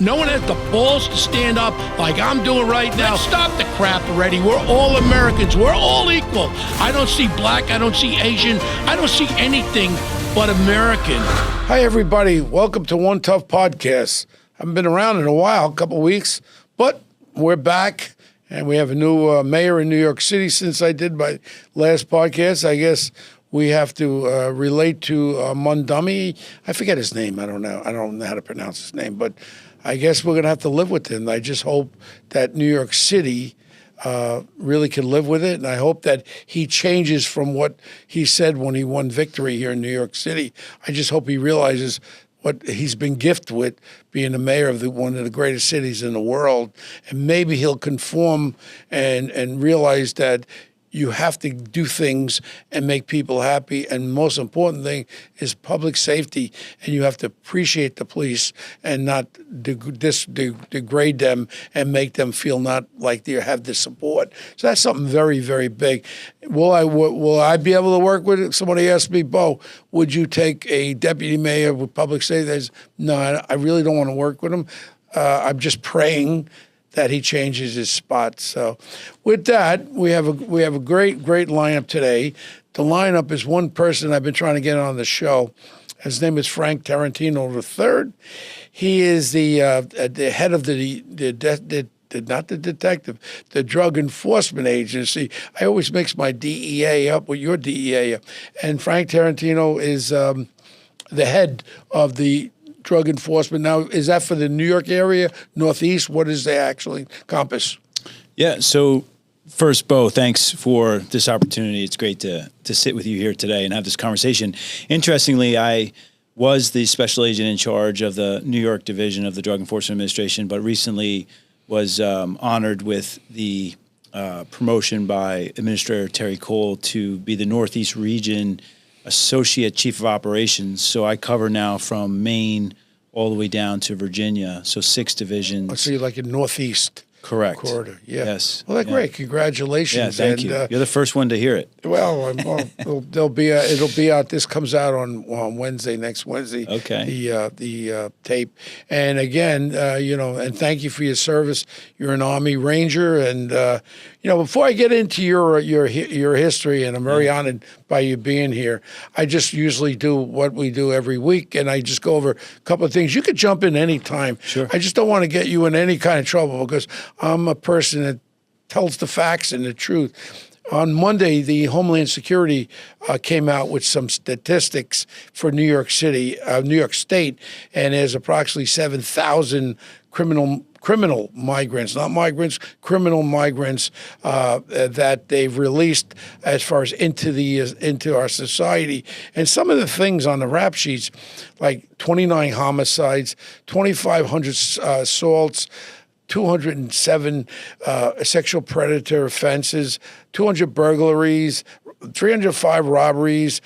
No one has the balls to stand up like I'm doing right now. Let's stop the crap already. We're all Americans. We're all equal. I don't see black. I don't see Asian. I don't see anything but American. Hi, everybody. Welcome to One Tough Podcast. I haven't been around in a while, a couple weeks, but we're back, and we have a new mayor in New York City since I did my last podcast. I guess we have to relate to Mundummy. I forget his name. I don't know. I don't know how to pronounce his name, but I guess we're going to have to live with him. I just hope that New York City really can live with it, and I hope that he changes from what he said when he won victory here in New York City. I just hope he realizes what he's been gifted with, being the mayor of one of the greatest cities in the world, and maybe he'll conform and realize that you have to do things and make people happy. And most important thing is public safety. And you have to appreciate the police and not degrade them and make them feel not like they have the support. So that's something very, very big. Will I be able to work with it? Somebody asked me, Bo, would you take a deputy mayor with public safety? No, I really don't want to work with him. I'm just praying that he changes his spot. So with that, we have a great lineup today. The lineup is one person I've been trying to get on the show. His name is Frank Tarentino III. He is the head of the Drug Enforcement Agency. I always mix my DEA up with your DEA. And Frank Tarentino is the head of the Drug Enforcement. Now, is that for the New York area, Northeast? What is they actually encompass? Yeah, so first, Bo, thanks for this opportunity. It's great to sit with you here today and have this conversation. Interestingly, I was the special agent in charge of the New York division of the Drug Enforcement Administration, but recently was honored with the promotion by Administrator Terry Cole to be the Northeast Region Associate Chief of Operations. So I cover now from Maine all the way down to Virginia. So 6 divisions. Oh, so you're like in Northeast. Correct. Corridor. Yeah. Yes. Well, that's great. Congratulations. Yeah, thank you. You're the first one to hear it. Well, it'll be out. This comes out on Wednesday, next Wednesday. Okay. The tape. And again, and thank you for your service. You're an Army Ranger, and before I get into your history, and I'm very honored by you being here, I just usually do what we do every week, and I just go over a couple of things. You could jump in any time. Sure. I just don't want to get you in any kind of trouble because I'm a person that tells the facts and the truth. On Monday, the Homeland Security came out with some statistics for New York City, New York State, and there's approximately 7,000 criminal migrants, not migrants, criminal migrants that they've released as far as into our society. And some of the things on the rap sheets, like 29 homicides, 2,500 assaults, 207 sexual predator offenses, 200 burglaries, 305 robberies,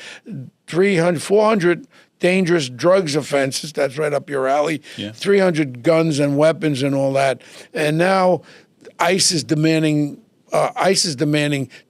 400 dangerous drugs offenses. That's right up your alley. Yeah. 300 guns and weapons and all that. And now ICE is demanding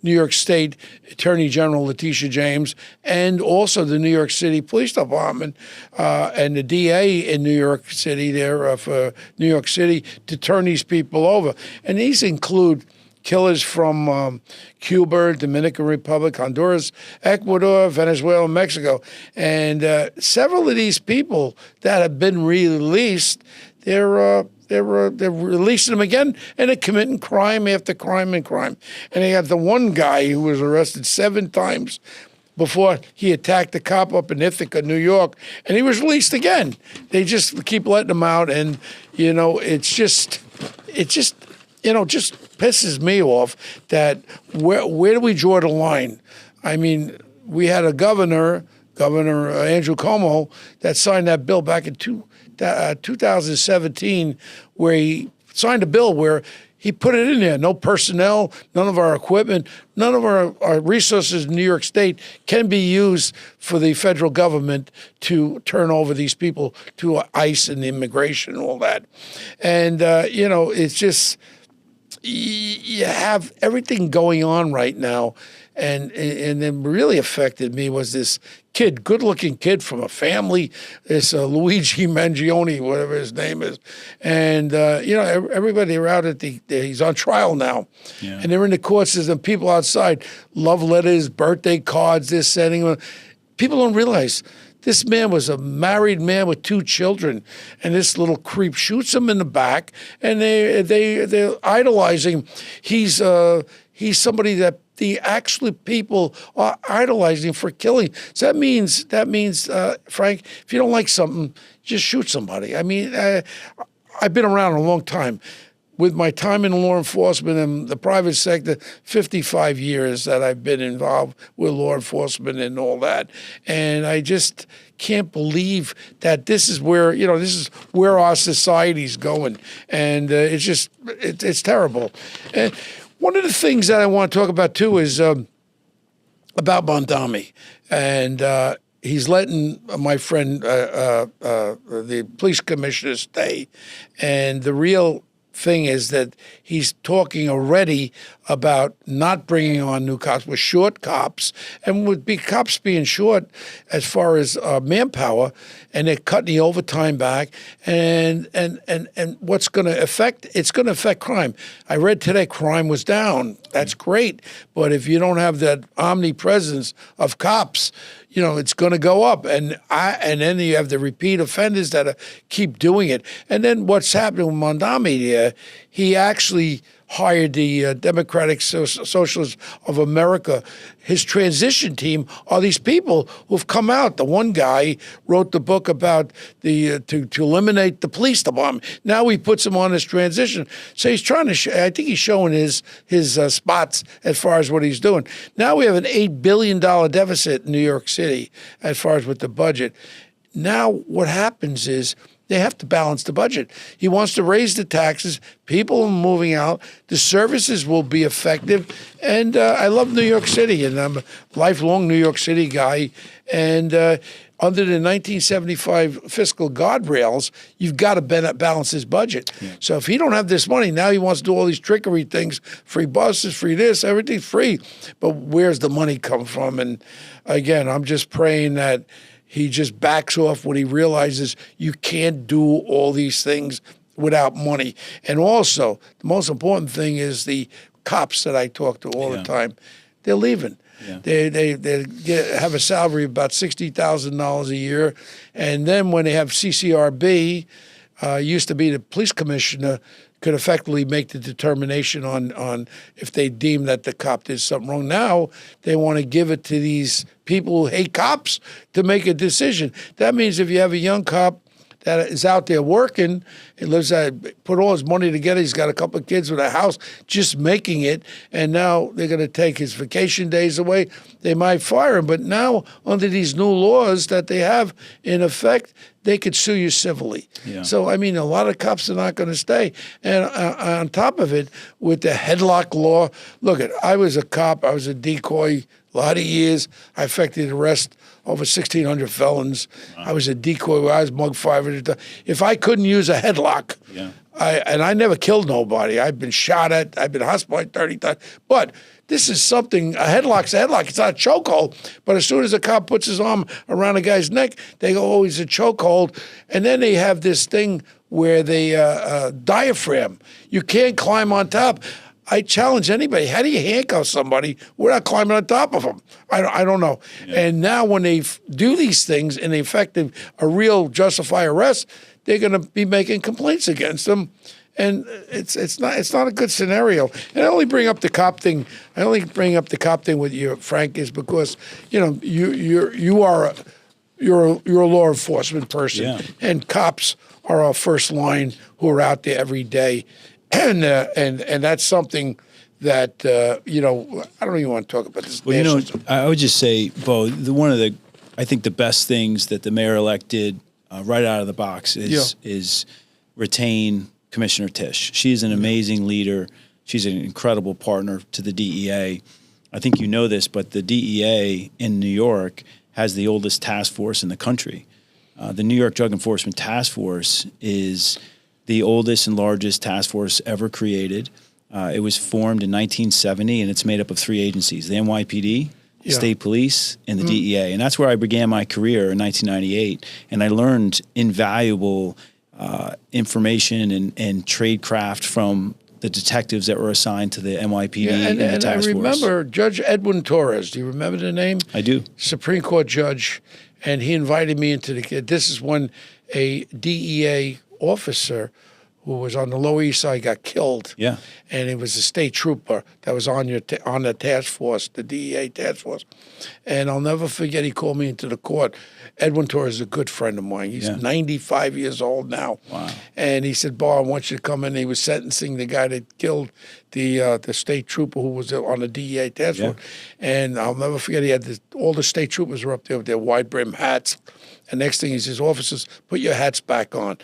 New York State Attorney General Letitia James and also the New York City Police Department and the DA in New York City there for New York City to turn these people over. And these include killers from Cuba, Dominican Republic, Honduras, Ecuador, Venezuela, Mexico. And several of these people that have been released, they're releasing them again, and they're committing crime after crime and crime. And they have the one guy who was arrested 7 times before he attacked a cop up in Ithaca, New York, and he was released again. They just keep letting him out, and it just pisses me off that where do we draw the line? I mean, we had a Governor Andrew Cuomo, that signed that bill back in 2017, where he signed a bill where he put it in there. No personnel, none of our equipment, none of our resources in New York State can be used for the federal government to turn over these people to ICE and immigration and all that. And, it's just, you have everything going on right now, and then really affected me was this kid, good-looking kid from a family, this Luigi Mangione, whatever his name is, and everybody around at he's on trial now, and they're in the court system. People outside, love letters, birthday cards, this sending. People don't realize. This man was a married man with 2 children, and this little creep shoots him in the back, and they're idolizing him. He's somebody that the actually people are idolizing for killing. So that means Frank, if you don't like something, just shoot somebody. I mean, I've been around a long time. With my time in law enforcement and the private sector, 55 years that I've been involved with law enforcement and all that. And I just can't believe that this is where our society's going. And it's terrible. And one of the things that I want to talk about too is about Mondami. And he's letting my friend, the police commissioner, stay. And the real thing is that he's talking already about not bringing on new cops. We're short cops, and with cops being short as far as manpower, and they're cutting the overtime back, and what's going to affect? It's going to affect crime. I read today crime was down. That's great, but if you don't have that omnipresence of cops, it's going to go up, and then you have the repeat offenders that keep doing it. And then what's happening with Mondami? He actually hired the Democratic Socialists of America. His transition team are these people who've come out. The one guy wrote the book about to eliminate the police department. Now he puts them on his transition. So he's trying to. I think he's showing his spots as far as what he's doing. Now we have an $8 billion deficit in New York City as far as with the budget. Now what happens is, they have to balance the budget. He wants to raise the taxes. People are moving out. The services will be effective. And I love New York City, and I'm a lifelong New York City guy. And under the 1975 fiscal guardrails, you've got to balance his budget. Yeah. So if he don't have this money, now he wants to do all these trickery things, free buses, free this, everything's free. But where's the money come from? And again, I'm just praying that he just backs off when he realizes you can't do all these things without money. And also, the most important thing is the cops that I talk to all the time. They're leaving. Yeah. They have a salary of about $60,000 a year. And then when they have CCRB, used to be the police commissioner, could effectively make the determination on if they deem that the cop did something wrong. Now they want to give it to these people who hate cops to make a decision. That means if you have a young cop that is out there working, he put all his money together, he's got a couple of kids with a house, just making it, and now they're going to take his vacation days away. They might fire him, but now under these new laws that they have in effect, they could sue you civilly. Yeah. So, I mean, a lot of cops are not going to stay. And on top of it, with the headlock law, look, I was a cop, I was a decoy a lot of years. I effected arrest over 1,600 felons. Wow. I was a decoy where I was mugged 500 times. If I couldn't use a headlock, I never killed nobody. I've been shot at. I've been hospitalized 30 times. But this is something, a headlock's a headlock. It's not a chokehold. But as soon as a cop puts his arm around a guy's neck, they go, oh, he's a chokehold. And then they have this thing where they diaphragm. You can't climb on top. I challenge anybody. How do you handcuff somebody without climbing on top of them? I don't know. Yeah. And now when they do these things and they effect a real justify arrest, they're going to be making complaints against them. And it's not a good scenario. And I only bring up the cop thing. With you, Frank, is because you're a law enforcement person, and cops are our first line who are out there every day. And that's something that I don't even want to talk about this. Well, I would just say, Bo, I think the best things that the mayor-elect did right out of the box is retain Commissioner Tisch. She's an amazing leader. She's an incredible partner to the DEA. I think you know this, but the DEA in New York has the oldest task force in the country. The New York Drug Enforcement Task Force is the oldest and largest task force ever created. It was formed in 1970, and it's made up of 3 agencies: the NYPD, Yeah. State Police, and the DEA. And that's where I began my career in 1998. And I learned invaluable information and tradecraft from the detectives that were assigned to the NYPD and the and I task force. remember Judge Edwin Torres. Do you remember the name? I do. Supreme Court judge, and he invited me into the. This is when a DEA officer who was on the Lower East Side got killed. Yeah. And it was a state trooper that was on on the task force, the DEA task force. And I'll never forget, he called me into the court. Edwin Torres is a good friend of mine. He's 95 years old now. Wow. And he said, "Bob, I want you to come in." He was sentencing the guy that killed the state trooper who was on the DEA task force. And I'll never forget, he had all the state troopers were up there with their wide brim hats. And next thing he says, "Officers, put your hats back on."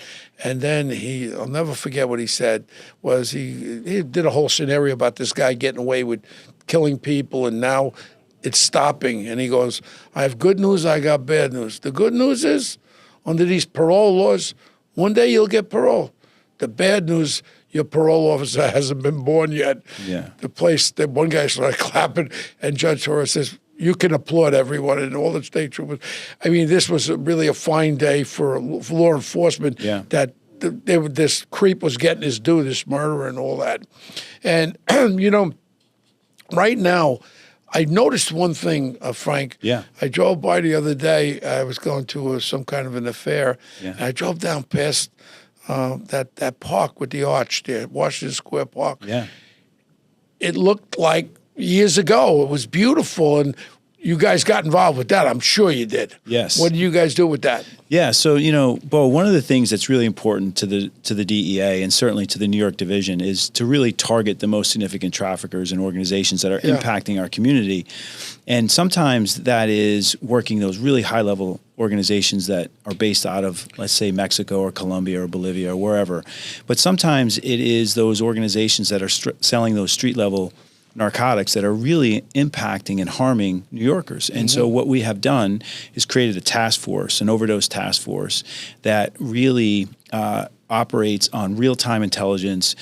And then I'll never forget what he said, was he did a whole scenario about this guy getting away with killing people, and now it's stopping. And he goes, "I have good news, I got bad news. The good news is, under these parole laws, one day you'll get parole. The bad news, your parole officer hasn't been born yet." Yeah. The one guy started clapping, and Judge Torres says, "You can applaud everyone," and all the state troopers. I mean, this was really a fine day for law enforcement. Yeah. That this creep was getting his due, this murderer and all that. And right now, I noticed one thing, Frank. Yeah. I drove by the other day. I was going to some kind of an affair. Yeah. And I drove down past that park with the arch there, Washington Square Park. Yeah. It looked like years ago. It was beautiful, and you guys got involved with that. I'm sure you did. Yes. What did you guys do with that? Yeah, so Bo, one of the things that's really important to the DEA and certainly to the New York division is to really target the most significant traffickers and organizations that are impacting our community. And sometimes that is working those really high-level organizations that are based out of, let's say, Mexico or Colombia or Bolivia or wherever. But sometimes it is those organizations that are selling those street-level narcotics that are really impacting and harming New Yorkers. And so what we have done is created a task force, an overdose task force, that really operates on real-time intelligence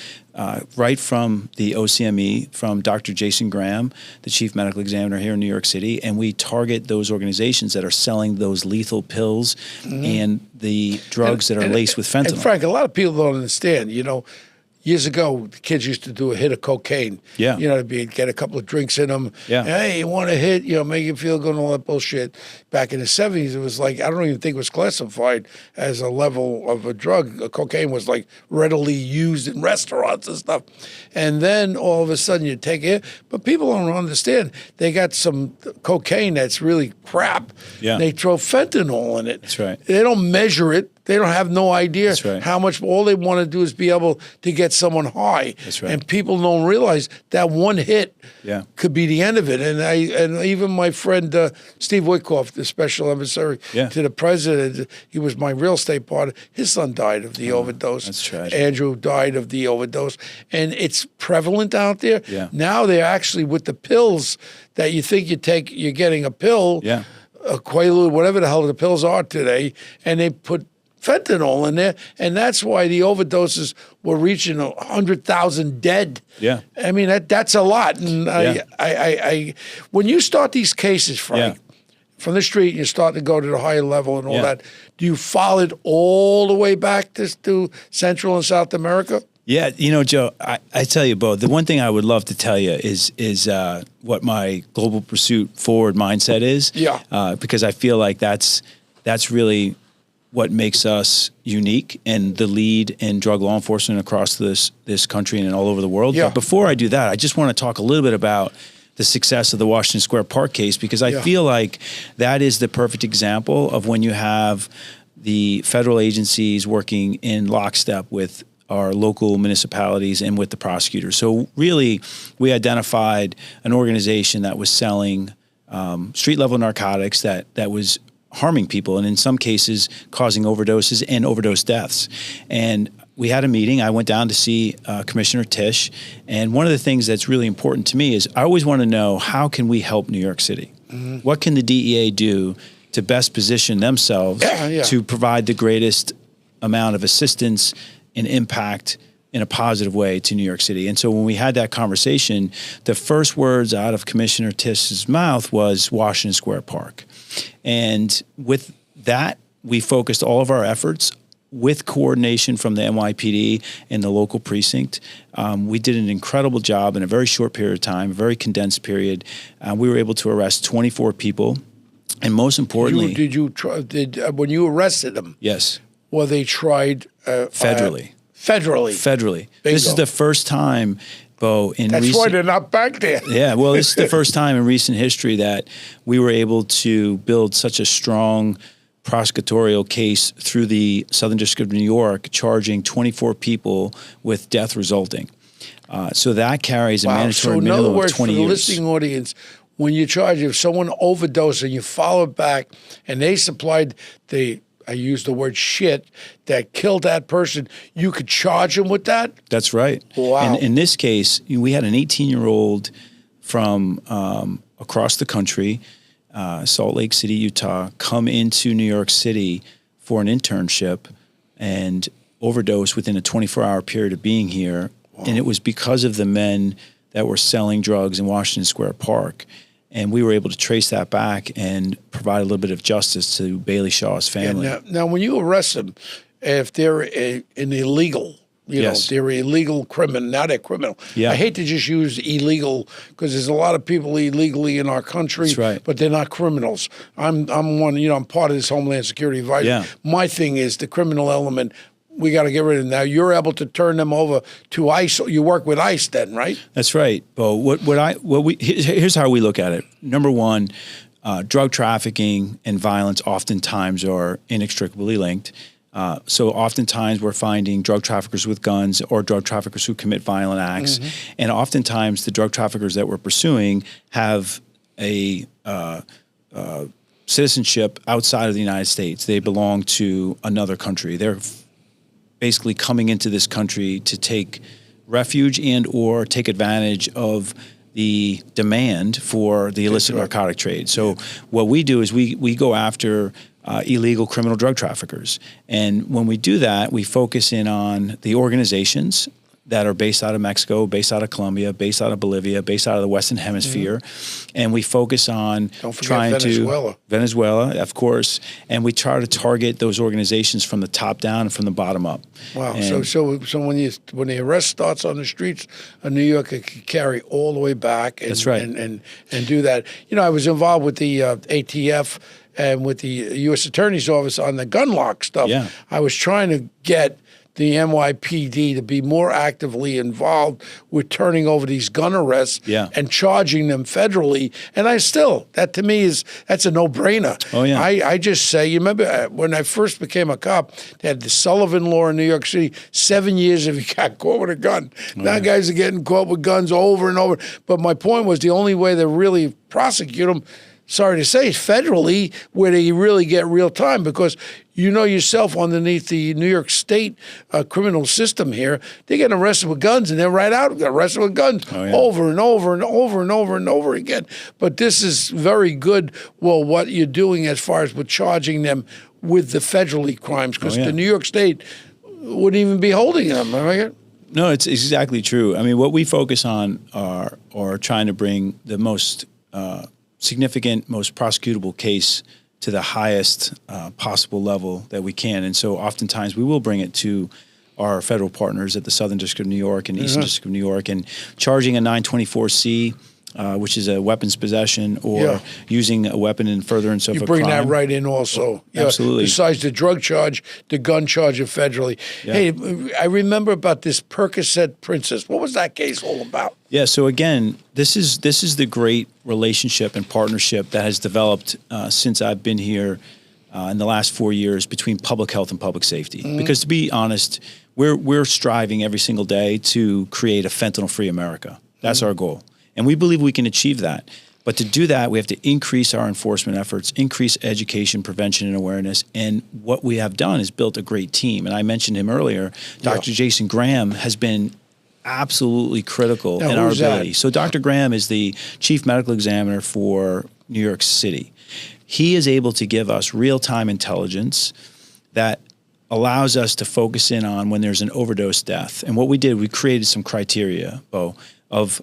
right from the OCME, from Dr. Jason Graham, the chief medical examiner here in New York City, and we target those organizations that are selling those lethal pills and the drugs that are laced with fentanyl. And Frank, a lot of people don't understand, years ago, the kids used to do a hit of cocaine. Yeah. Get a couple of drinks in them. Yeah. Hey, you want a hit? Make you feel good and all that bullshit. Back in the 70s, it was like, I don't even think it was classified as a level of a drug. Cocaine was like readily used in restaurants and stuff. And then all of a sudden you take it. But people don't understand. They got some cocaine that's really crap. Yeah. They throw fentanyl in it. That's right. They don't measure it. They don't have no idea That's right. how much. All they want to do is be able to get someone high. That's right. And people don't realize that one hit could be the end of it. And even my friend Steve Witkoff, the special emissary to the president, he was my real estate partner. His son died of the overdose. That's tragic. Andrew died of the overdose. And it's prevalent out there. Yeah. Now they're actually with the pills that you think you're getting a pill, a Quaalude, whatever the hell the pills are today, and they put fentanyl in there, and that's why the overdoses were reaching 100,000 dead. Yeah, I mean that's a lot. And I when you start these cases, Frank, from the street, and you start to go to the higher level and all that. Do you follow it all the way back to Central and South America? Yeah, Joe, I tell you, Bo, the one thing I would love to tell you is what my global pursuit forward mindset is. Yeah, because I feel like that's really what makes us unique and the lead in drug law enforcement across this country and all over the world. Yeah. But before I do that, I just want to talk a little bit about the success of the Washington Square Park case, because I feel like that is the perfect example of when you have the federal agencies working in lockstep with our local municipalities and with the prosecutors. So really, we identified an organization that was selling street-level narcotics that was harming people, and in some cases causing overdoses and overdose deaths. And we had a meeting. I went down to see Commissioner Tisch, and one of the things that's really important to me is I always want to know, how can we help New York City? What can the DEA do to best position themselves to provide the greatest amount of assistance and impact in a positive way to New York City. And so when we had that conversation, the first words out of Commissioner Tiss's mouth was Washington Square Park. And with that, we focused all of our efforts with coordination from the NYPD and the local precinct. We did an incredible job in a very short period of time, a very condensed period. We were able to arrest 24 people. And most importantly, when you arrested them? Yes. Well, they tried federally. Federally. This is the first time, Bo, That's why they're not back there. Yeah, well, this is the first time in recent history that we were able to build such a strong prosecutorial case through the Southern District of New York, charging 24 people with death resulting. So that carries a mandatory minimum of 20 years. So in other words, for the listening audience, when you charge, if someone overdosed and you follow it back and they supplied I use the word shit, that killed that person, you could charge them with that? That's right. Wow. And in this case, we had an 18-year-old from across the country, Salt Lake City, Utah, come into New York City for an internship and overdose within a 24-hour period of being here. Wow. And it was because of the men that were selling drugs in Washington Square Park. And we were able to trace that back and provide a little bit of justice to Bailey Shaw's family. Yeah, now, when you arrest them, if they're an illegal, they're illegal criminal, not a criminal. Yeah. I hate to just use illegal because there's a lot of people illegally in our country, That's right. But they're not criminals. I'm one, I'm part of this Homeland Security Advisory. Yeah. My thing is the criminal element. We got to get rid of them. Now, you're able to turn them over to ICE. You work with ICE then, right? That's right. Bo, here's how we look at it. Number one, drug trafficking and violence oftentimes are inextricably linked. So oftentimes we're finding drug traffickers with guns or drug traffickers who commit violent acts. Mm-hmm. And oftentimes the drug traffickers that we're pursuing have a citizenship outside of the United States. They belong to another country. They're basically coming into this country to take refuge and or take advantage of the demand for the illicit narcotic trade. So what we do is we go after illegal criminal drug traffickers. And when we do that, we focus in on the organizations that are based out of Mexico, based out of Colombia, based out of Bolivia, based out of the Western Hemisphere. Mm-hmm. And we focus on Venezuela, of course, and we try to target those organizations from the top down and from the bottom up. Wow. And so when the arrest starts on the streets of New York, it can carry all the way back and, that's right. and do that. I was involved with the ATF and with the U.S. Attorney's Office on the gun lock stuff. Yeah. I was trying to get the NYPD to be more actively involved with turning over these gun arrests and charging them federally. And that to me that's a no-brainer. Oh, yeah. I just say, you remember when I first became a cop, they had the Sullivan law in New York City, 7 years if you got caught with a gun. Now guys are getting caught with guns over and over. But my point was the only way to really prosecute them, sorry to say, is federally, where they really get real time, because yourself underneath the New York State criminal system here, they get arrested with guns and they're right out, arrested with guns over and over and over and over and over again. But this is very good, what you're doing as far as with charging them with the federally crimes, because the New York State wouldn't even be holding them, right? No, it's exactly true. I mean, what we focus on are trying to bring the most significant, most prosecutable case to the highest possible level that we can. And so oftentimes we will bring it to our federal partners at the Southern District of New York and Eastern District of New York, and charging a 924C, which is a weapons possession or using a weapon in furtherance of a crime. You bring that right in also. Absolutely. Besides the drug charge, the gun charge of federally. Yeah. Hey, I remember about this Percocet Princess. What was that case all about? Yeah, so again, this is the great relationship and partnership that has developed since I've been here in the last 4 years between public health and public safety. Mm-hmm. Because to be honest, we're striving every single day to create a fentanyl-free America. That's our goal. And we believe we can achieve that. But to do that, we have to increase our enforcement efforts, increase education, prevention, and awareness. And what we have done is built a great team. And I mentioned him earlier. Dr. Jason Graham has been absolutely critical in our ability. So Dr. Graham is the chief medical examiner for New York City. He is able to give us real-time intelligence that allows us to focus in on when there's an overdose death. And what we did, we created some criteria, Bo, of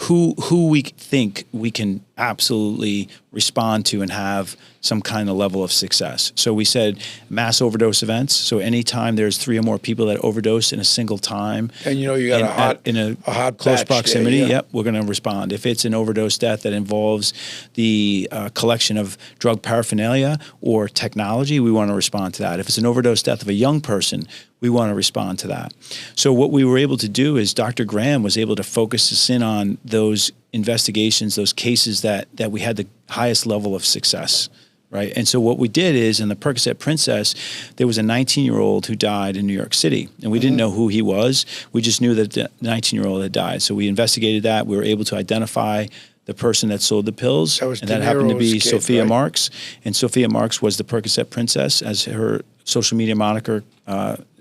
who we think we can absolutely respond to and have some kind of level of success. So we said mass overdose events. So anytime there's 3 or more people that overdose in a single time, And you got in a hot close patch proximity, there, yeah. yep, we're going to respond. If it's an overdose death that involves the collection of drug paraphernalia or technology, we want to respond to that. If it's an overdose death of a young person, we want to respond to that. So what we were able to do is Dr. Graham was able to focus us in on those investigations, those cases that we had the highest level of success, right? And so what we did is in the Percocet Princess, there was a 19-year-old who died in New York City, and we didn't know who he was. We just knew that the 19-year-old had died. So we investigated that. We were able to identify the person that sold the pills, That was and De that happened to be Niro's kid, Sophia right? Marks. And Sophia Marks was the Percocet Princess, as her social media moniker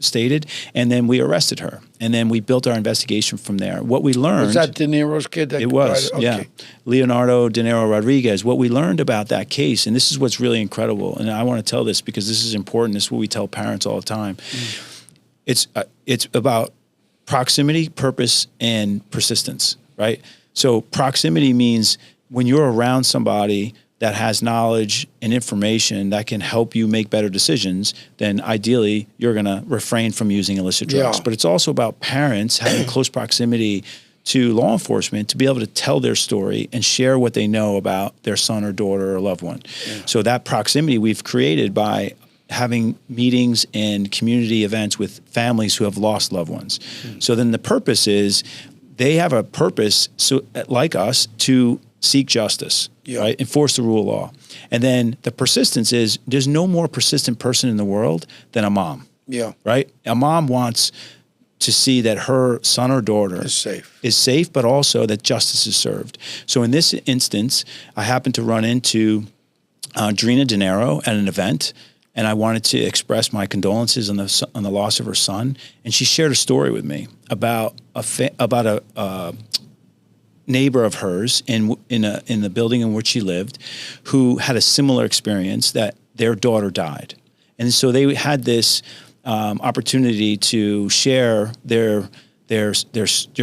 stated. And then we arrested her. And then we built our investigation from there. What we learned— Was that De Niro's kid? it was, Okay. yeah. Leonardo De Niro Rodriguez. What we learned about that case, and this is what's really incredible, and I want to tell this because this is important. This is what we tell parents all the time. It's about proximity, purpose, and persistence, right? So proximity means when you're around somebody that has knowledge and information that can help you make better decisions, then ideally you're going to refrain from using illicit drugs. Yeah. But it's also about parents having close proximity to law enforcement to be able to tell their story and share what they know about their son or daughter or loved one. Yeah. So that proximity we've created by having meetings and community events with families who have lost loved ones. So then the purpose is they have a purpose, so like us, to seek justice, right? Enforce the rule of law. And then the persistence is there's no more persistent person in the world than a mom. Yeah. Right? A mom wants to see that her son or daughter Is safe, but also that justice is served. So in this instance, I happened to run into Drina De Niro at an event, and I wanted to express my condolences on the loss of her son. And she shared a story with me about a neighbor of hers in the building in which she lived, who had a similar experience that their daughter died, and so they had this opportunity to share their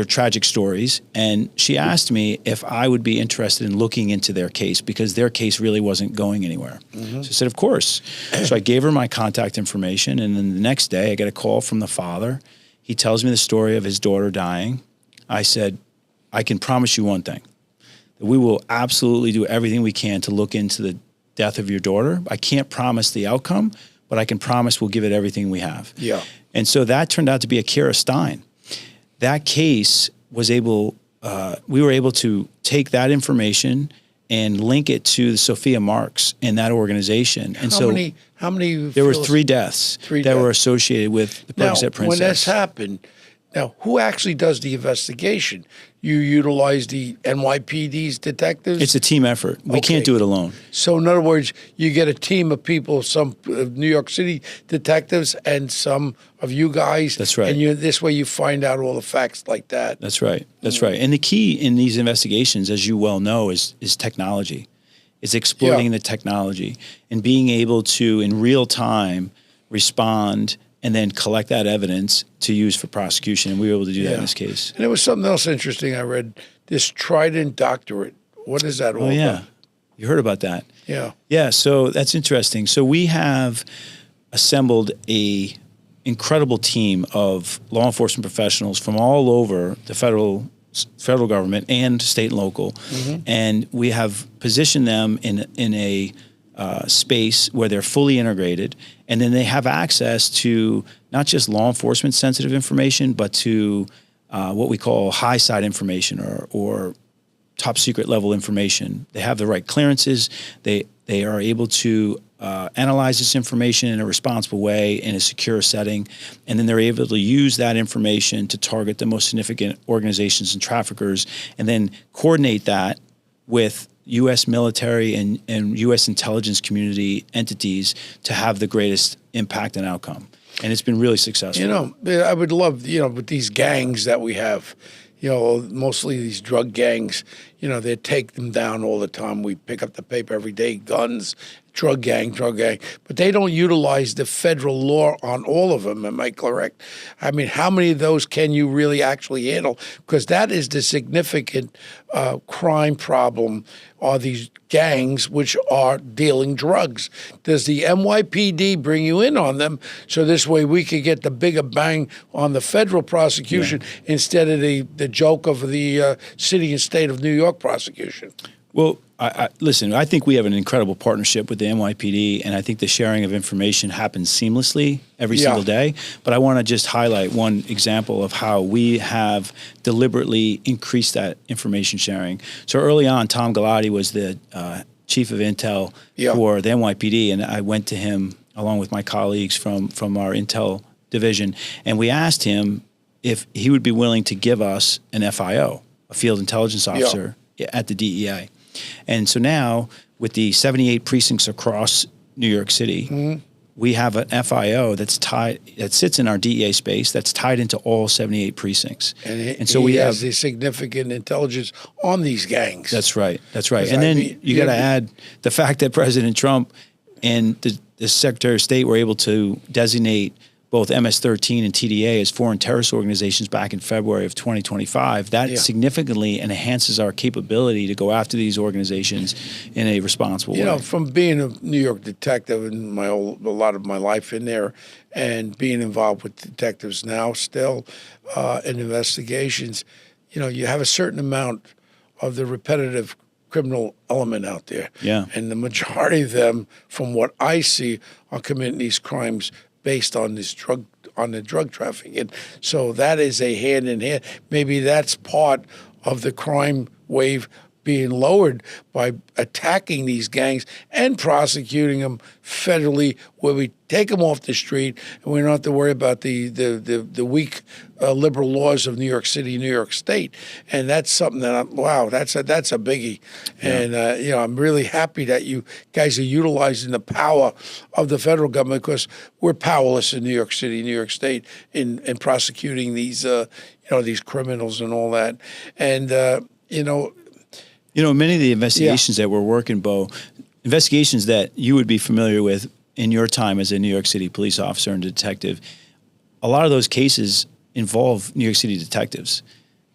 tragic stories. And she asked me if I would be interested in looking into their case because their case really wasn't going anywhere. So I said, of course. So I gave her my contact information, and then the next day I get a call from the father. He tells me the story of his daughter dying. I said, I can promise you one thing, that we will absolutely do everything we can to look into the death of your daughter. I can't promise the outcome, but I can promise we'll give it everything we have. Yeah. And so that turned out to be Akira Stein. That case was we were able to take that information and link it to the Sophia Marks in that organization. And How many? There were 3 deaths that were associated with the Now, Percocet Princess. when this happened, now who actually does the investigation? You utilize the NYPD's detectives? It's a team effort. We can't do it alone. So in other words, you get a team of people, some New York City detectives and some of you guys. That's right. And this way you find out all the facts like that. That's right. That's right. And the key in these investigations, as you well know, is technology. It's exploiting the technology and being able to, in real time, respond and then collect that evidence to use for prosecution. And we were able to do that in this case. And there was something else interesting I read, this Trident doctorate. What is that all about? You heard about that. Yeah. Yeah, so that's interesting. So we have assembled a incredible team of law enforcement professionals from all over the federal government and state and local. And we have positioned them in a space where they're fully integrated, and then they have access to not just law enforcement sensitive information, but to what we call high side information or top secret level information. They have the right clearances. They are able to analyze this information in a responsible way in a secure setting, and then they're able to use that information to target the most significant organizations and traffickers, and then coordinate that with U.S. military and U.S. intelligence community entities to have the greatest impact and outcome. And it's been really successful. I would love, with these gangs that we have, mostly these drug gangs, they take them down all the time. We pick up the paper every day, guns, drug gang. But they don't utilize the federal law on all of them. Am I correct? I mean, how many of those can you really actually handle? Because that is the significant crime problem, are these gangs which are dealing drugs. Does the NYPD bring you in on them so this way we could get the bigger bang on the federal prosecution instead of the joke of the city and state of New York prosecution? Well, listen, I think we have an incredible partnership with the NYPD, and I think the sharing of information happens seamlessly every single day. But I want to just highlight one example of how we have deliberately increased that information sharing. So early on, Tom Galati was the chief of intel for the NYPD, and I went to him along with my colleagues from our intel division, and we asked him if he would be willing to give us an FIO, a field intelligence officer at the DEA. And so now, with the 78 precincts across New York City, we have an FIO that sits in our DEA space that's tied into all 78 precincts. And so we have the significant intelligence on these gangs. That's right. And then you got to add the fact that President Trump and the Secretary of State were able to designate both MS-13 and TDA as foreign terrorist organizations back in February of 2025, that significantly enhances our capability to go after these organizations in a responsible way. You know, from being a New York detective and a lot of my life in there, and being involved with detectives now still in investigations, you know, you have a certain amount of the repetitive criminal element out there. Yeah. And the majority of them, from what I see, are committing these crimes based on the drug trafficking. So that is a hand in hand. Maybe that's part of the crime wave being lowered by attacking these gangs and prosecuting them federally, where we take them off the street and we don't have to worry about the weak liberal laws of New York City, New York State. And that's something that that's a biggie. Yeah. And you know, I'm really happy that you guys are utilizing the power of the federal government, because we're powerless in New York City, New York State in prosecuting these these criminals and all that. And many of the investigations that we're working, Bo, investigations that you would be familiar with in your time as a New York City police officer and detective, a lot of those cases involve New York City detectives.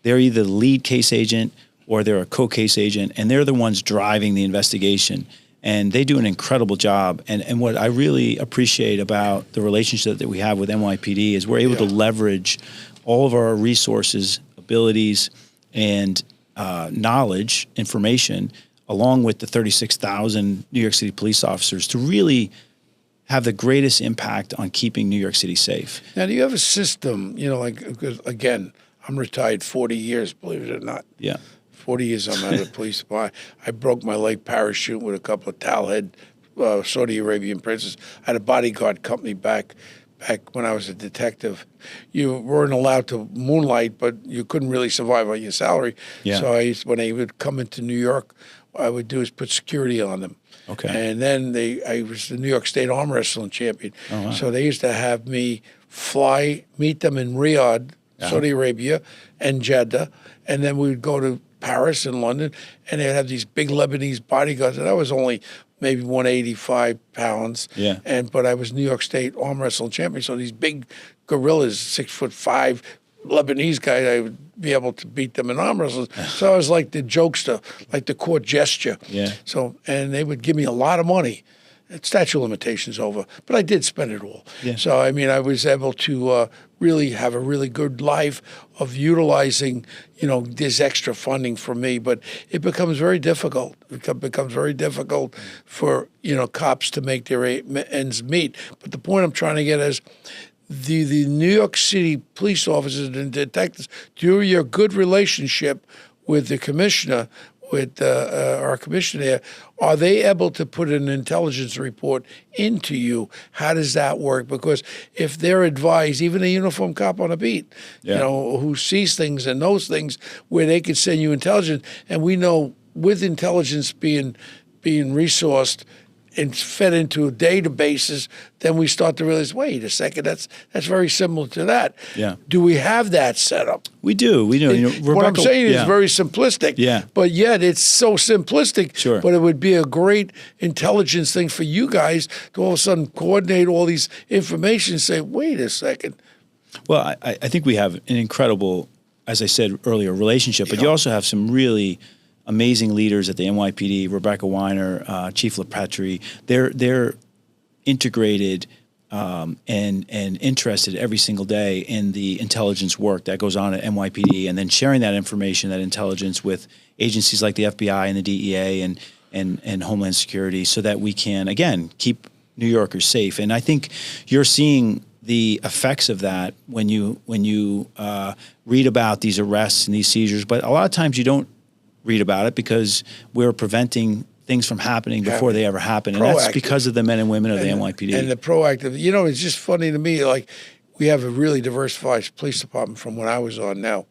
They're either the lead case agent or they're a co-case agent, and they're the ones driving the investigation. And they do an incredible job. And what I really appreciate about the relationship that we have with NYPD is we're able to leverage all of our resources, abilities, and knowledge, information, along with the 36,000 New York City police officers to really have the greatest impact on keeping New York City safe. Now, do you have a system, because again, I'm retired 40 years, believe it or not. Yeah. 40 years I'm out of the police department. I broke my leg parachute with a couple of towelhead Saudi Arabian princes. I had a bodyguard company back when I was a detective. You weren't allowed to moonlight, but you couldn't really survive on your salary. Yeah. So when they would come into New York, what I would do is put security on them. Okay. And then I was the New York State arm wrestling champion. Oh, wow. So they used to have me meet them in Riyadh, Saudi Arabia, and Jeddah, and then we would go to Paris and London, and they'd have these big Lebanese bodyguards, and I was only maybe 185 pounds. Yeah. But I was New York State arm wrestling champion, so these big gorillas, 6'5" Lebanese guys, I would be able to beat them in arm wrestling. So I was like the jokester, like the court gesture. Yeah. So, and they would give me a lot of money. Statute of limitations over, but I did spend it all. Yeah. So, I mean, I was able to really have a really good life of utilizing, this extra funding for me. But it becomes very difficult. It becomes very difficult for, cops to make their ends meet. But the point I'm trying to get is the New York City police officers and detectives, through your good relationship with the commissioner, with our commissioner there, are they able to put an intelligence report into you? How does that work? Because if they're advised, even a uniformed cop on a beat, who sees things and knows things, where they could send you intelligence, and we know with intelligence being resourced, and fed into databases, then we start to realize, wait a second, that's very similar to that. Yeah. Do we have that set up? We do. We do. What I'm saying is yeah. very simplistic. Yeah. But yet it's so simplistic. Sure. But it would be a great intelligence thing for you guys to all of a sudden coordinate all these information and say, wait a second. Well, I think we have an incredible, as I said earlier, relationship, but you also have some really amazing leaders at the NYPD, Rebecca Weiner, Chief LaPetrie. They're integrated and interested every single day in the intelligence work that goes on at NYPD, and then sharing that information, that intelligence, with agencies like the FBI and the DEA and Homeland Security, so that we can, again, keep New Yorkers safe. And I think you're seeing the effects of that when you read about these arrests and these seizures, but a lot of times you don't read about it because we're preventing things from happening before they ever happen. And that's because of the men and women of the NYPD. And the proactive, it's just funny to me, like we have a really diversified police department from when I was on now.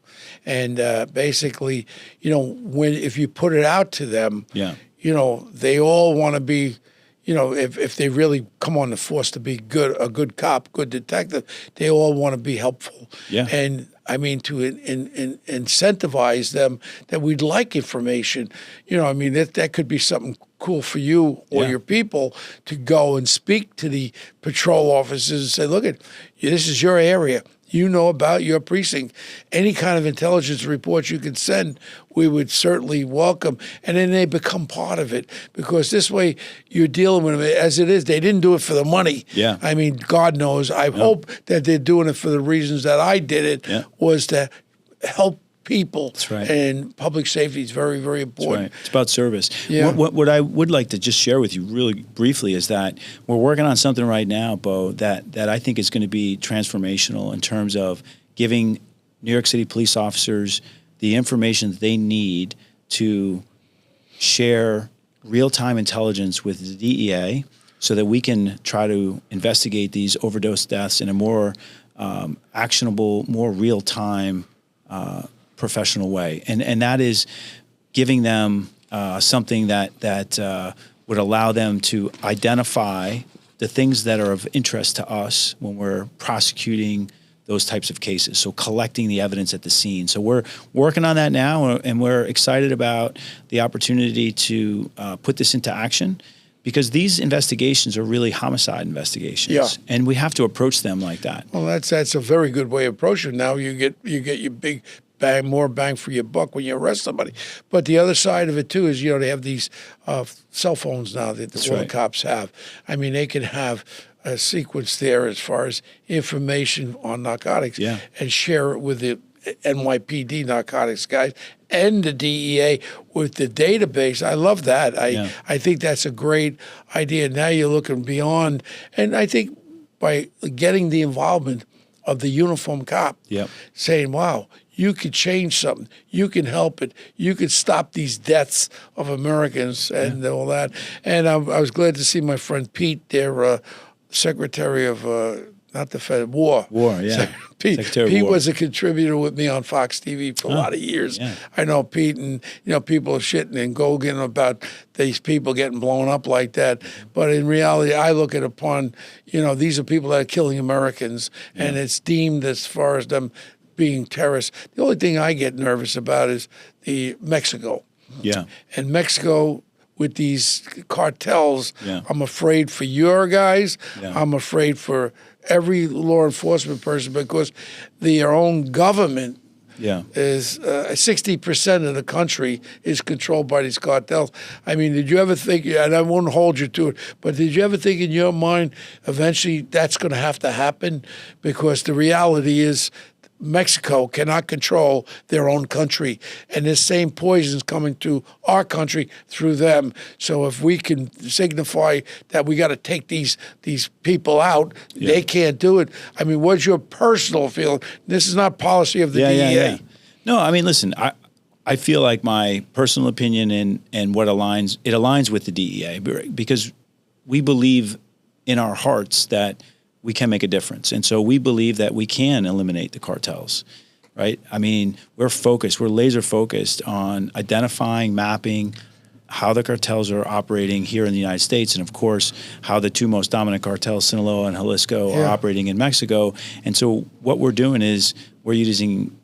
And basically, if you put it out to them, they all want to be, if they really come on the force to be a good cop, good detective, they all want to be helpful. Yeah. And I mean, to incentivize them that we'd like information. That could be something cool for you or your people to go and speak to the patrol officers and say, look, this is your area. You know about your precinct. Any kind of intelligence report you can send, we would certainly welcome. And then they become part of it, because this way you're dealing with them as it is. They didn't do it for the money. Yeah. I mean, God knows. I hope that they're doing it for the reasons that I did it, was to help people. That's right. And public safety is very, very important. That's right. It's about service. Yeah. What I would like to just share with you really briefly is that we're working on something right now, Bo, that I think is going to be transformational in terms of giving New York City police officers the information that they need to share real-time intelligence with the DEA so that we can try to investigate these overdose deaths in a more actionable, more real-time professional way, and that is giving them something that would allow them to identify the things that are of interest to us when we're prosecuting those types of cases. So collecting the evidence at the scene. So we're working on that now, and we're excited about the opportunity to put this into action, because these investigations are really homicide investigations, and we have to approach them like that. Well, that's a very good way of approaching it. Now you get your big more bang for your buck when you arrest somebody. But the other side of it too is, they have these cell phones now that all the cops have. I mean, they can have a sequence there as far as information on narcotics and share it with the NYPD narcotics guys and the DEA with the database. I love that. I think that's a great idea. Now you're looking beyond, and I think by getting the involvement of the uniform cop, saying, wow, you could change something. You can help it. You could stop these deaths of Americans and all that. And I was glad to see my friend Pete, their Secretary of not the Fed, War. Pete was a contributor with me on Fox TV for a lot of years. Yeah. I know Pete, and people are shitting and gouging about these people getting blown up like that. But in reality, I look at upon, these are people that are killing Americans, and it's deemed as far as them being terrorists. The only thing I get nervous about is the Mexico. Yeah. And Mexico with these cartels, I'm afraid for your guys. I'm afraid for every law enforcement person, because their own government is 60% of the country is controlled by these cartels. I mean, did you ever think, and I won't hold you to it, but did you ever think in your mind eventually that's going to have to happen? Because the reality is Mexico cannot control their own country, and this same poison is coming to our country through them. So if we can signify that we got to take these people out, they can't do it. I mean, what's your personal feeling? This is not policy of the DEA. No, I mean, listen, I feel like my personal opinion and what aligns with the DEA, because we believe in our hearts that we can make a difference. And so we believe that we can eliminate the cartels, right? I mean, we're laser focused on identifying, mapping, how the cartels are operating here in the United States, and of course, how the two most dominant cartels, Sinaloa and Jalisco, are operating in Mexico. And so what we're doing is we're using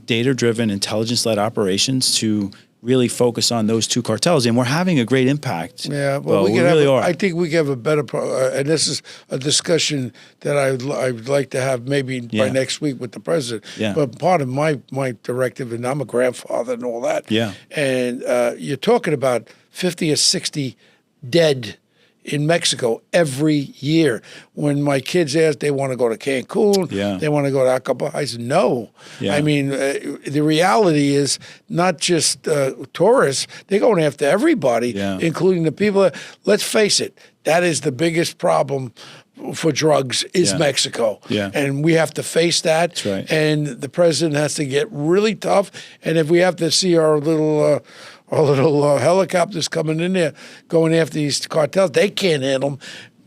data-driven, intelligence-led operations to really focus on those two cartels, and we're having a great impact. Yeah, well, we really are. I think we can have a better, and this is a discussion that I'd like to have maybe by next week with the president. Yeah. But part of my directive, and I'm a grandfather and all that. Yeah. And you're talking about 50 or 60 dead in Mexico every year. When my kids ask, they want to go to Cancun, they want to go to Acapulco, I said, no. I mean, the reality is not just tourists, they're going after everybody, including the people. Let's face it, that is the biggest problem for drugs is Mexico. And we have to face that. That's right. And the president has to get really tough. And if we have to see our little helicopters coming in there, going after these cartels, they can't handle them.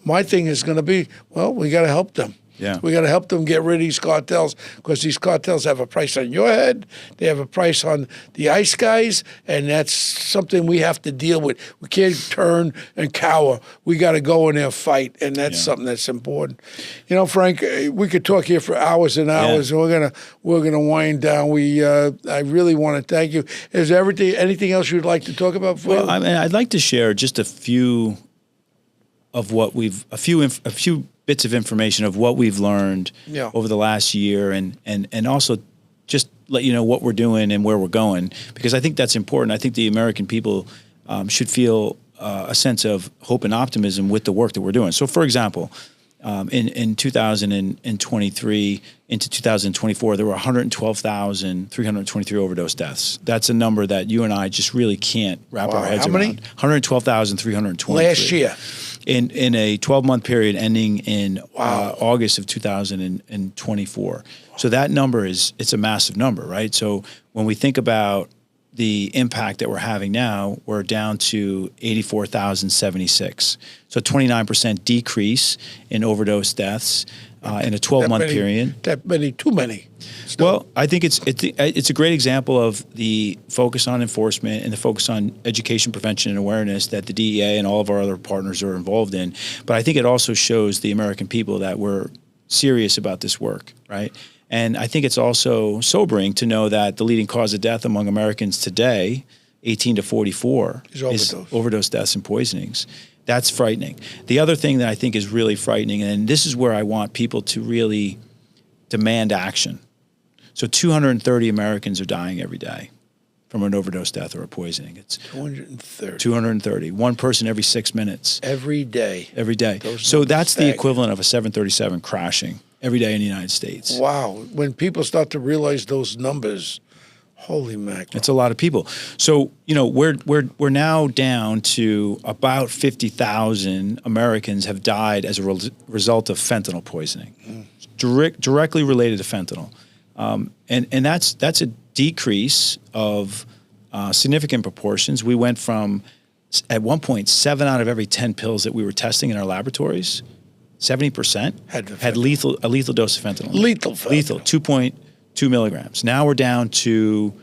My thing is going to be, well, we got to help them. Yeah. We got to help them get rid of these cartels, because these cartels have a price on your head. They have a price on the ICE guys, and that's something we have to deal with. We can't turn and cower. We got to go in there and fight, and that's something that's important. You know, Frank, we could talk here for hours and hours, and we're gonna wind down. I really want to thank you. Is there anything else you'd like to talk about? Well, I mean, I'd like to share just a few bits of information of what we've learned over the last year, and also just let you know what we're doing and where we're going, because I think that's important. I think the American people should feel a sense of hope and optimism with the work that we're doing. So, for example, in 2023 into 2024, there were 112,323 overdose deaths. That's a number that you and I just really can't wrap our heads around. How many? 112,323. Last year. In a 12-month period ending in August of 2024. So that number it's a massive number, right? So when we think about the impact that we're having now, we're down to 84,076. So 29% decrease in overdose deaths in a 12-month period. That many, too many. Still. Well, I think it's a great example of the focus on enforcement and the focus on education, prevention, and awareness that the DEA and all of our other partners are involved in. But I think it also shows the American people that we're serious about this work, right? And I think it's also sobering to know that the leading cause of death among Americans today, 18 to 44, is overdose deaths and poisonings. That's frightening. The other thing that I think is really frightening, and this is where I want people to really demand action. So 230 Americans are dying every day from an overdose death or a poisoning. It's 230. 230. One person every 6 minutes. Every day. Every day. So that's the equivalent of a 737 crashing every day in the United States. Wow. When people start to realize those numbers, holy mackerel. It's a lot of people. So, you know, we're now down to about 50,000 Americans have died as a result of fentanyl poisoning, directly related to fentanyl. And that's a decrease of significant proportions. We went from, at one point, 7 out of every 10 pills that we were testing in our laboratories, 70% had a lethal dose of fentanyl. Lethal fentanyl. Lethal, 2.2 milligrams. Now we're down to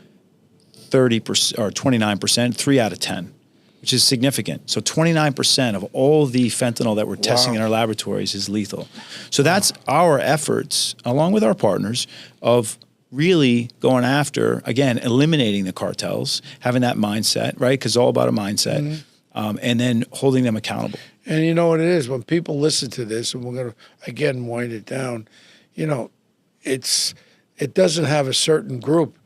30% or 29%, 3 out of 10, which is significant. So 29% of all the fentanyl that we're testing in our laboratories is lethal. So that's our efforts, along with our partners, of really going after, again, eliminating the cartels, having that mindset, right? Because it's all about a mindset, and then holding them accountable. And you know what it is? When people listen to this, and we're going to, again, wind it down, you know, it doesn't have a certain group,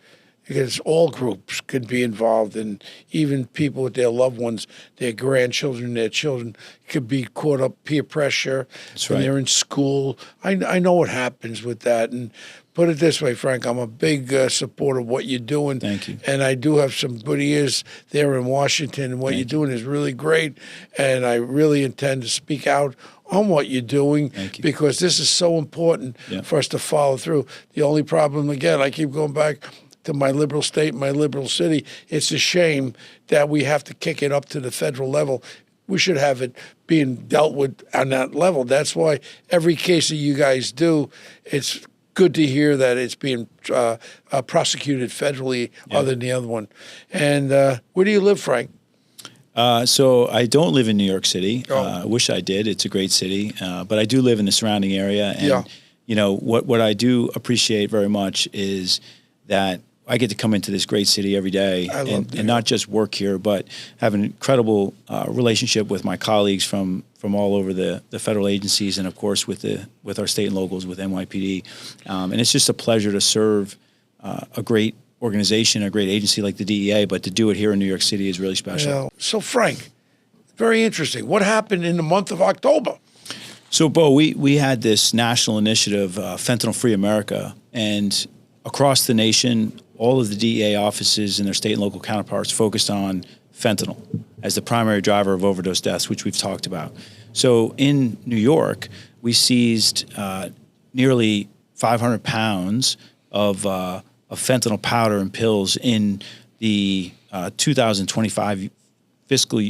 because all groups could be involved, and even people with their loved ones, their grandchildren, their children could be caught up peer pressure when they're in school. I know what happens with that. And put it this way, Frank, I'm a big supporter of what you're doing. Thank you. And I do have some good ears there in Washington, and what you're doing is really great. And I really intend to speak out on what you're doing, because this is so important for us to follow through. The only problem, again, I keep going back to my liberal state, my liberal city. It's a shame that we have to kick it up to the federal level. We should have it being dealt with on that level. That's why every case that you guys do, it's good to hear that it's being prosecuted federally other than the other one. And where do you live, Frank? So I don't live in New York City. Oh. I wish I did. It's a great city, but I do live in the surrounding area. And Yeah. you know what I do appreciate very much is that I get to come into this great city every day and not just work here, but have an incredible relationship with my colleagues from all over the federal agencies, and of course with our state and locals with NYPD. And it's just a pleasure to serve a great organization, a great agency like the DEA, but to do it here in New York City is really special. Yeah. So Frank, very interesting. What happened in the month of October? So, Bo, we had this national initiative, Fentanyl Free America, and across the nation, all of the DEA offices and their state and local counterparts focused on fentanyl as the primary driver of overdose deaths, which we've talked about. So in New York, we seized nearly 500 pounds of fentanyl powder and pills in the 2025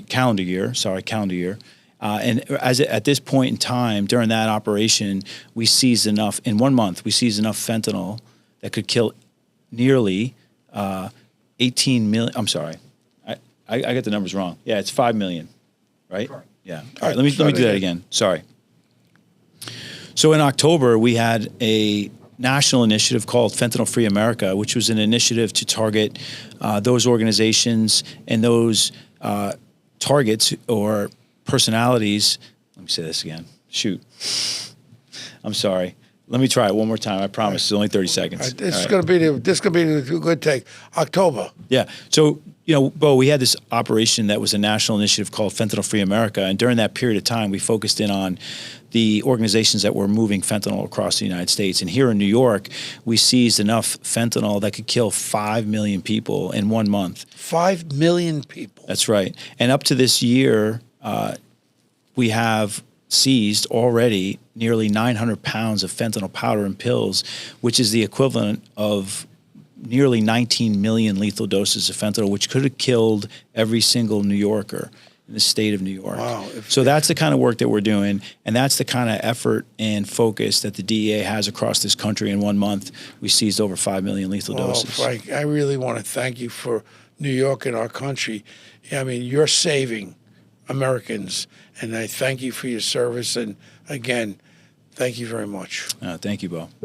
calendar year. And at this point in time, during that operation, we seized enough, in 1 month, we seized enough fentanyl that could kill nearly 18 million. I'm sorry. I got the numbers wrong. Yeah, it's 5 million, right? Correct. Yeah. All right, let me do that again. Sorry. So in October, we had a national initiative called Fentanyl Free America, which was an initiative to target those organizations and those targets or personalities. Let me say this again. Shoot. I'm sorry. Let me try it one more time. I promise. It's only 30 seconds. This is going to be a good take. October. Yeah. So, you know, Bo, we had this operation that was a national initiative called Fentanyl Free America. And during that period of time, we focused in on the organizations that were moving fentanyl across the United States. And here in New York, we seized enough fentanyl that could kill 5 million people in 1 month. 5 million people. That's right. And up to this year, we have seized already nearly 900 pounds of fentanyl powder and pills, which is the equivalent of nearly 19 million lethal doses of fentanyl, which could have killed every single New Yorker in the state of New York. Wow. So that's the kind of work that we're doing, and that's the kind of effort and focus that the DEA has across this country. In 1 month, we seized over 5 million lethal doses. Frank, I really want to thank you for New York and our country. I mean, you're saving Americans, and I thank you for your service. And again, thank you very much. Thank you, Bo.